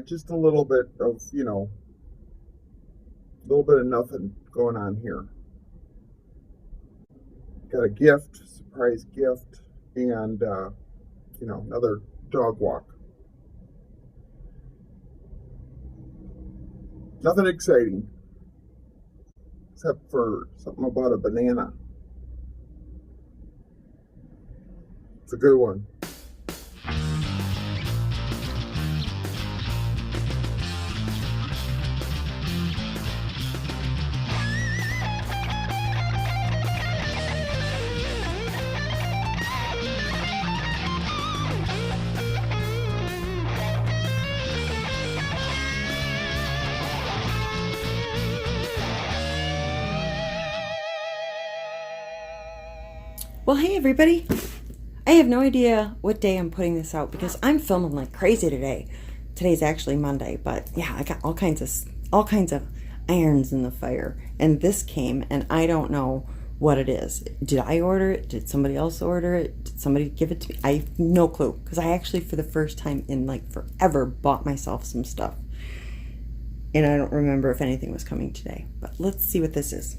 Just a little bit of, a little bit of nothing going on here. Got a gift, surprise gift, and, another dog walk. Nothing exciting, except for something about a banana. It's a good one. Well, hey everybody. I have no idea what day I'm putting this out because I'm filming like crazy today. Today's actually Monday, but yeah, I got all kinds of irons in the fire. And this came and I don't know what it is. Did I order it? Did somebody else order it? Did somebody give it to me? I have no clue because I actually for the first time in like forever bought myself some stuff. And I don't remember if anything was coming today. But let's see what this is.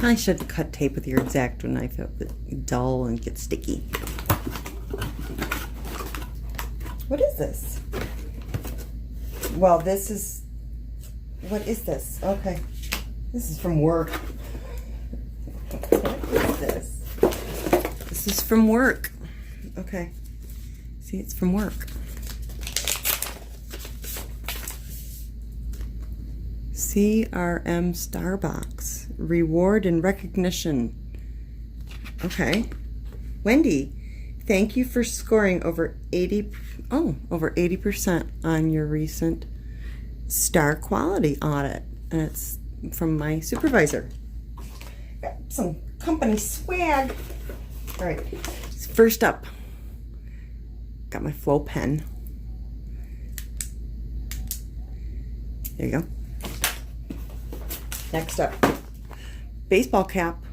I should cut tape with your X-Acto knife. It would dull and get sticky. What is this? Well, this is... What is this? Okay. This is from work. What is this? This is from work. Okay. See, it's from work. CRM Starbucks. Reward and recognition. Okay. Wendy, thank you for scoring over 80% on your recent star quality audit. And it's from my supervisor. Got some company swag. All right, first up, got my Flow pen. There you go. Next up, baseball cap.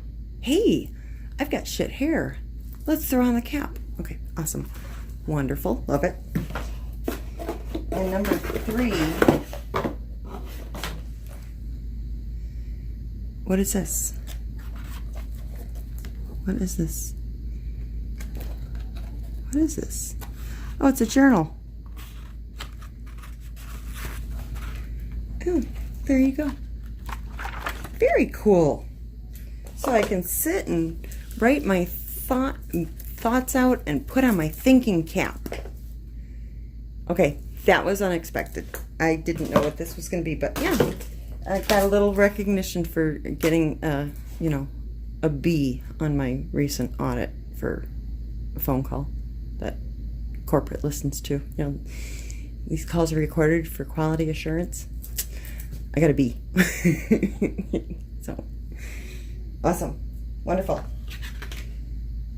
Hey, I've got shit hair. Let's throw on the cap. Okay, awesome. Wonderful, love it. And number 3, what is this? What is this? What is this? Oh, it's a journal. Oh, there you go. Very cool. So I can sit and write my thoughts out and put on my thinking cap. Okay, that was unexpected. I didn't know what this was going to be, but yeah, I got a little recognition for getting a B on my recent audit for a phone call that corporate listens to. You know, these calls are recorded for quality assurance. I got a B. So awesome, wonderful.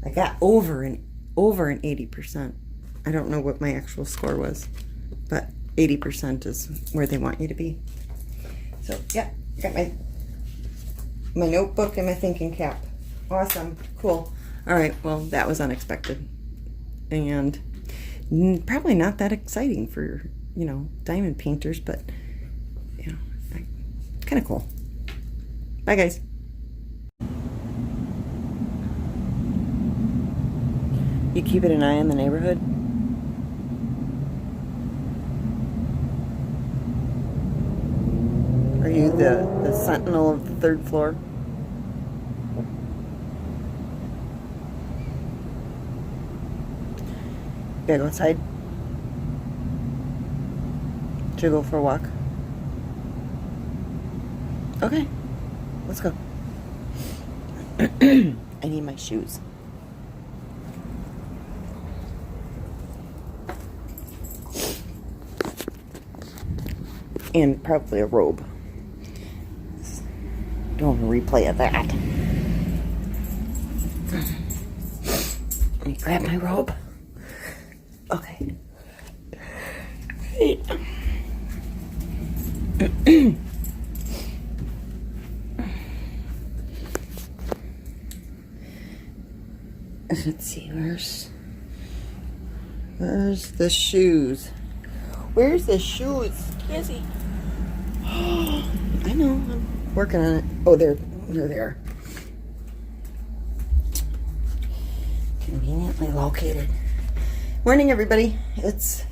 I got over an 80%. I don't know what my actual score was, but 80% is where they want you to be. So yeah, I got my notebook and my thinking cap. Awesome, cool. All right, well, that was unexpected and probably not that exciting for diamond painters, but kind of cool. Bye, guys. You keeping an eye on the neighborhood? Are you the sentinel of the 3rd floor? Gotta go outside? Should we go for a walk? Okay, let's go. I need my shoes. And probably a robe. Don't replay of that. Let me grab my robe. Okay. Great. Let's see, where's the shoes? Where's the shoes, Kizzy? I know, I'm working on it. Oh, they're there. Conveniently located. Morning, everybody. It's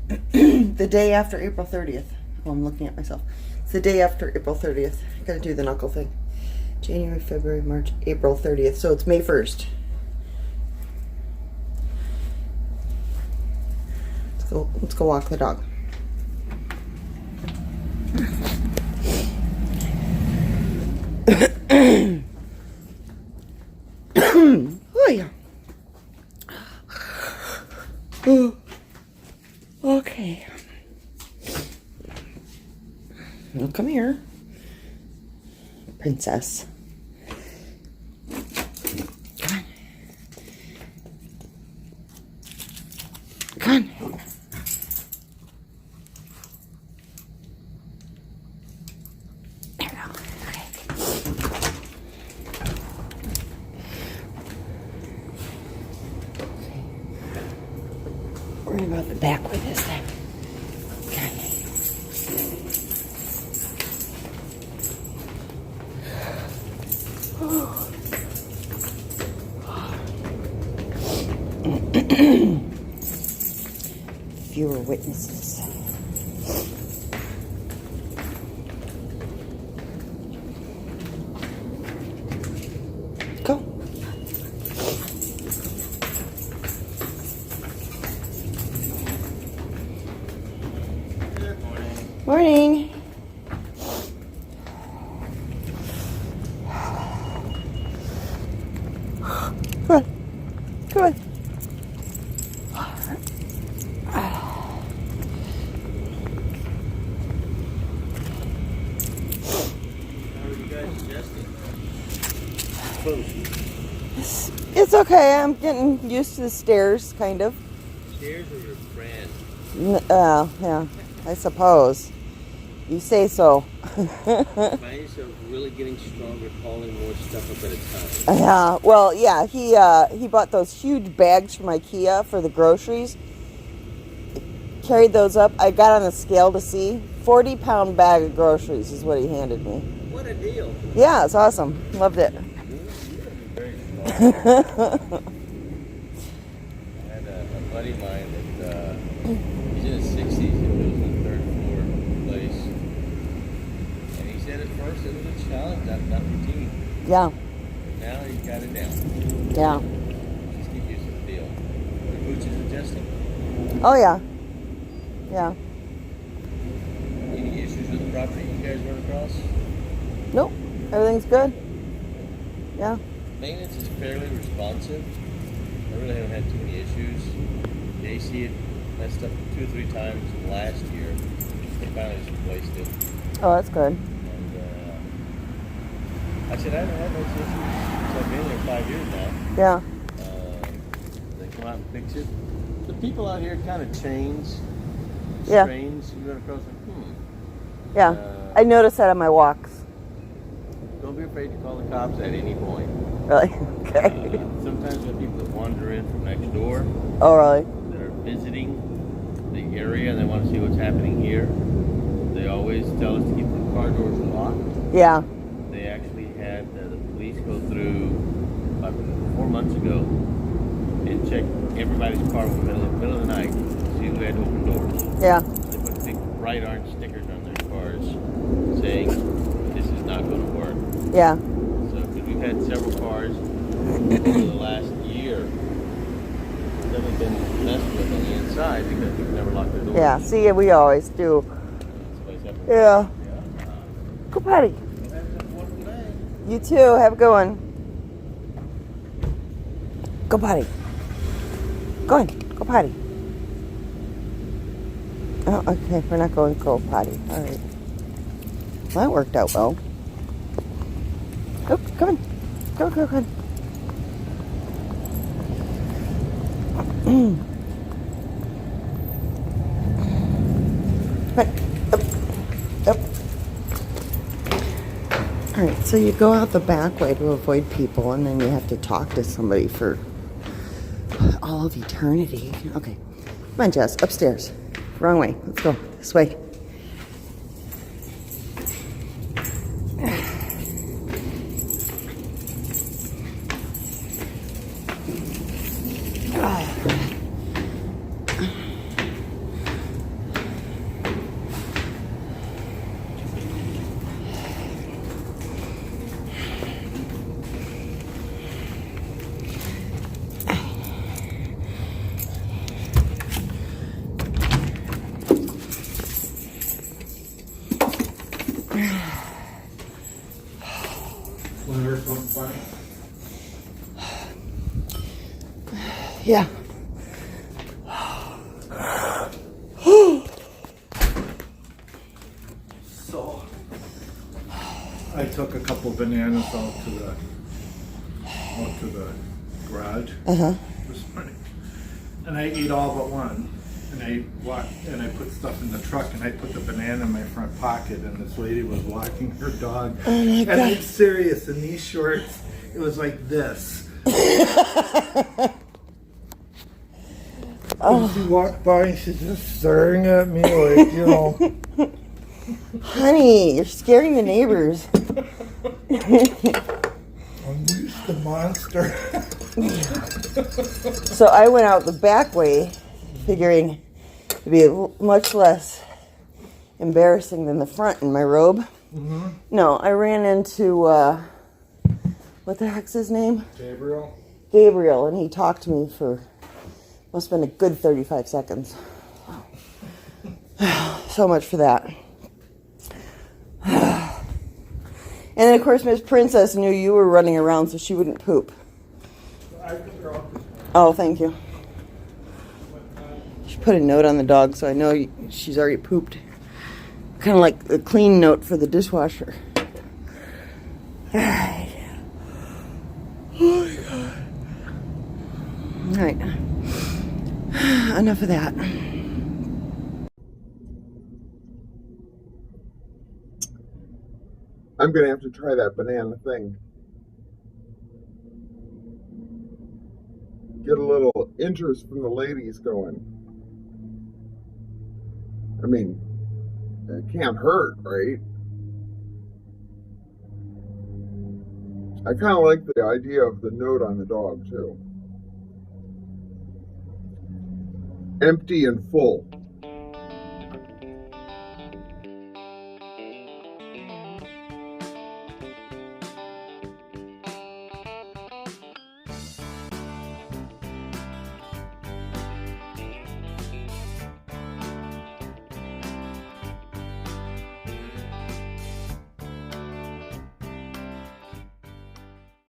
the day after April 30th. Oh, I'm looking at myself. It's the day after April 30th. I gotta do the knuckle thing. January, February, March, April 30th. So it's May 1st. Let's go walk the dog. Oh yeah. Okay. Well, come here, princess. Come on. Come on. There we go. Okay. Worry about the back with this thing. Fewer witnesses. Go. Good morning. Morning. Come on. Come on. It's okay. I'm getting used to the stairs, kind of. Stairs are your friend. Yeah, I suppose. You say so. Find yourself really getting stronger, hauling more stuff up at a time. Yeah. Well, yeah. He bought those huge bags from IKEA for the groceries. Carried those up. I got on the scale to see. 40-pound bag of groceries is what he handed me. What a deal. Yeah, it's awesome. Loved it. Very strong. I had a buddy of mine that he's in his 60s and lives in a third floor place. And he said at first it was a challenge, not routine. Yeah. Now he's got it down. Yeah. Just get used to the deal. The boots is adjusting. Oh, yeah. Yeah. Any issues with the property you guys run across? Nope. Everything's good. Yeah. Maintenance is fairly responsive. I really haven't had too many issues. The AC had messed up 2 or 3 times last year. They finally just replaced it. Oh, that's good. And I said I haven't had those issues since I've been there 5 years now. Yeah. They come out and fix it. The people out here kind of change. Yeah. Strange. You run across like, Yeah. I notice that on my walks. Don't be afraid to call the cops at any point. Really? Okay. Sometimes there are people that wander in from next door. Oh, really? That are visiting the area and they want to see what's happening here. They always tell us to keep the car doors locked. Yeah. They actually had the police go through about 4 months ago and check everybody's car in the middle of the night to see who had open doors. Yeah. They put big bright orange stickers on their cars saying this is not going to work. Yeah. So, because we've had several cars over the last year that have been messed with on the inside because we've never locked their doors. Yeah. See, we always do. Somebody's happened. Yeah. Go potty. You too. Have a good one. Go potty. Go on. Go potty. Oh, okay, we're not going cold potty. All right. Well, that worked out well. Oh, come on. Go, go, go. Right. Up. All right, so you go out the back way to avoid people, and then you have to talk to somebody for all of eternity. Okay. Come on, Jess. Upstairs. Wrong way. Let's go. This way. Yeah. So I took a couple bananas out to the garage this morning, and I ate all but one. And I walked and I put stuff in the truck, and I put the banana in my front pocket, and this lady was walking her dog. Oh my God. And I'm serious, in these shorts, it was like this. And she walked by and she's just staring at me like, you know. Honey, you're scaring the neighbors. Unleash the monster. So I went out the back way, figuring it'd be much less embarrassing than the front in my robe. Mm-hmm. No, I ran into, what the heck's his name? Gabriel. Gabriel, and he talked to me for, must have been a good 35 seconds. So much for that. And then, of course, Miss Princess knew you were running around so she wouldn't poop. I took her out this morning. Oh, thank you. She put a note on the dog, so I know she's already pooped. Kind of like a clean note for the dishwasher. All right. Oh, my God. All right. Enough of that. I'm going to have to try that banana thing. Get a little interest from the ladies going. I mean, it can't hurt, right? I kind of like the idea of the note on the dog, too. Empty and full.